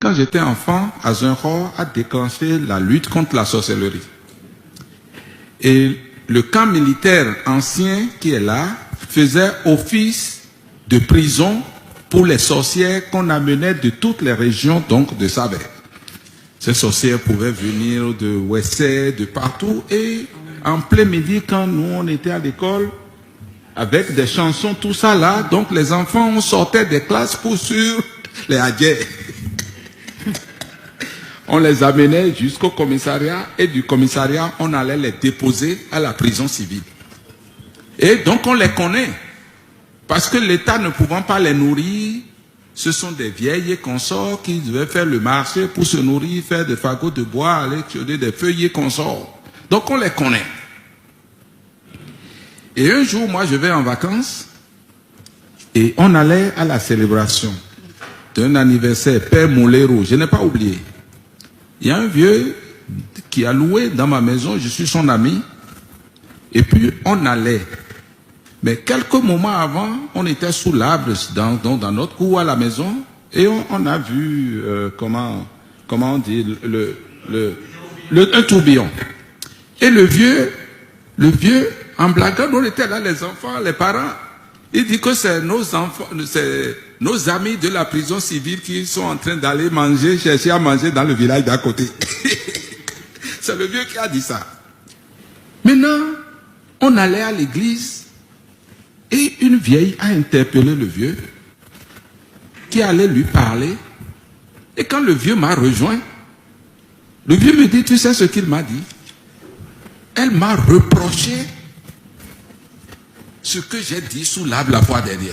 quand j'étais enfant, Azinro a déclenché la lutte contre la sorcellerie. Et le camp militaire ancien qui est là faisait office de prison pour les sorcières qu'on amenait de toutes les régions donc de Saber. Ces sorcières pouvaient venir de Ouessé, de partout, et en plein midi, quand nous on était à l'école, avec des chansons, tout ça là, donc les enfants on sortait des classes pour sur les hadjers. On les amenait jusqu'au commissariat, et du commissariat, on allait les déposer à la prison civile. Et donc on les connaît, parce que l'État ne pouvant pas les nourrir, ce sont des vieilles consorts qui devaient faire le marché pour se nourrir, faire des fagots de bois, aller tuer des feuillets consorts. Donc on les connaît. Et un jour, moi je vais en vacances, et on allait à la célébration d'un anniversaire, Père Molero, je n'ai pas oublié. Il y a un vieux qui a loué dans ma maison, je suis son ami, et puis on allait. Mais quelques moments avant, on était sous l'arbre dans notre cour à la maison, et on a vu, comment on dit, un tourbillon. Et le vieux, en blaguant, on était là, les enfants, les parents, il dit que c'est nos enfants, c'est nos amis de la prison civile qui sont en train d'aller manger, chercher à manger dans le village d'à côté. C'est le vieux qui a dit ça. Maintenant, on allait à l'église et une vieille a interpellé le vieux qui allait lui parler. Et quand le vieux m'a rejoint, le vieux me dit, tu sais ce qu'il m'a dit? Elle m'a reproché ce que j'ai dit sous l'arbre la fois dernière.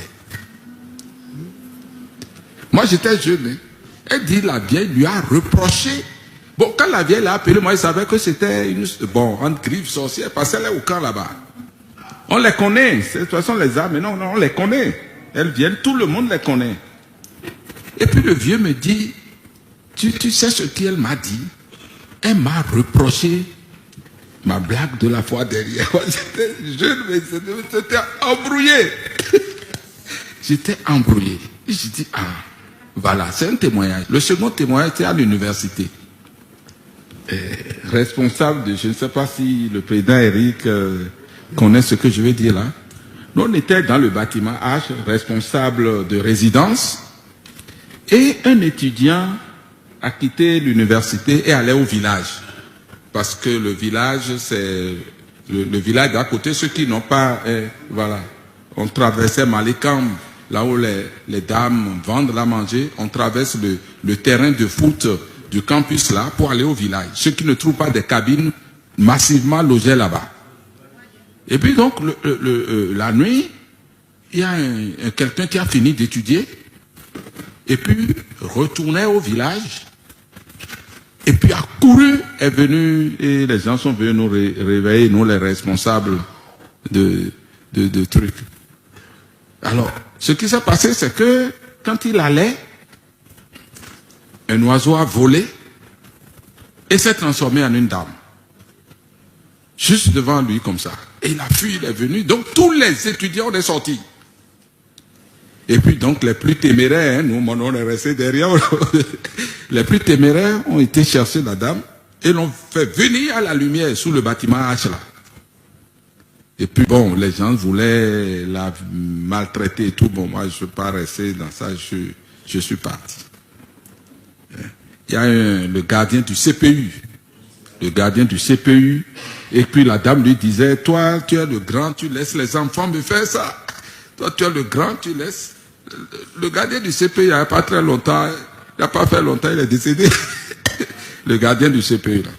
Moi j'étais jeune, hein. Elle dit la vieille lui a reproché. Bon, quand la vieille l'a appelé, moi je savais que c'était une griffe sorcière, parce qu'elle est au camp là-bas. On les connaît, de toute façon les âmes, non, on les connaît. Elles viennent, tout le monde les connaît. Et puis le vieux me dit, tu sais ce qu'elle m'a dit? Elle m'a reproché ma blague de la fois dernière. J'étais jeune, mais c'était embrouillé. J'étais embrouillé. Et j'ai dit, ah, voilà, c'est un témoignage. Le second témoignage était à l'université. Responsable de, je ne sais pas si le président Eric connaît ce que je vais dire là. Nous, on était dans le bâtiment H, responsable de résidence, et un étudiant a quitté l'université et allait au village. Parce que le village, c'est le village d'à côté, ceux qui n'ont pas, voilà, on traversait Malikam, là où les dames vendent la manger, on traverse le terrain de foot du campus là pour aller au village. Ceux qui ne trouvent pas des cabines massivement logées là-bas. Et puis donc, la nuit, il y a quelqu'un qui a fini d'étudier, et puis retournait au village, et puis a couru, est venu, et les gens sont venus nous réveiller, nous les responsables de trucs. Alors, ce qui s'est passé, c'est que quand il allait, un oiseau a volé et s'est transformé en une dame. Juste devant lui comme ça. Et il a fui, il est venu. Donc tous les étudiants sont sortis. Et puis donc les plus téméraires, hein, nous on est restés derrière, les plus téméraires ont été chercher la dame et l'ont fait venir à la lumière sous le bâtiment H là. Et puis bon, les gens voulaient la maltraiter et tout. Bon, moi je ne suis pas resté dans ça, je suis parti. Il y a le gardien du CPU. Le gardien du CPU. Et puis la dame lui disait, toi tu es le grand, tu laisses les enfants me faire ça. Toi tu es le grand, tu laisses. Le gardien du CPU, il n'y a pas très longtemps, il n'a pas fait longtemps, il est décédé. Le gardien du CPU là.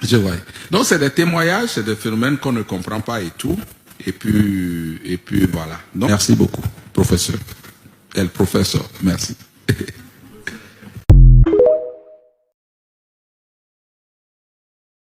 Je vois. Donc c'est des témoignages, c'est des phénomènes qu'on ne comprend pas et tout. Et puis voilà. Donc, merci beaucoup, professeur. Et le professeur, merci.